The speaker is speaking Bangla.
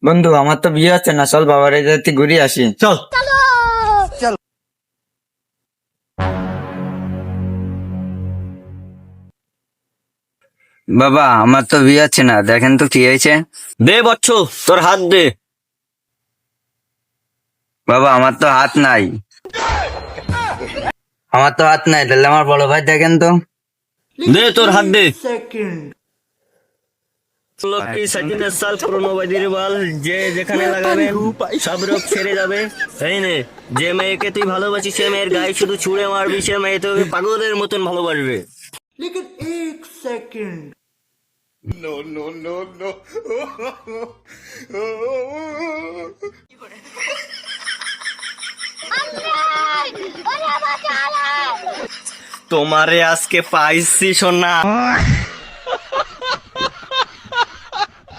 বন্ধু আমার তো বিয়ে হচ্ছে না, চল বাবার এই যাতে ঘুরে আসি। চল। বাবা আমার তো বিয়ে হচ্ছে না, দেখেন তো কি হয়েছে। দে বচ্চ, তোর হাত দে। বাবা আমার তো হাত নাই, তাহলে আমার বড় ভাই দেখেন তো। দে তোর হাত দে। লক্ষ্মী সাকিনের সাল পুরনো বাদির বল, যে যেখানে লাগাবেন সব রোগ সেরে যাবে। তাই নে, যে মেয়েকে তুই ভালোবাসিস সে মেয়ের গায়ে শুধু ছুঁড়ে মারবি, সে মেয়ে তোকে পাগলের মতন ভালোবাসবে। তোমারে আজকে পাইছি সোনা।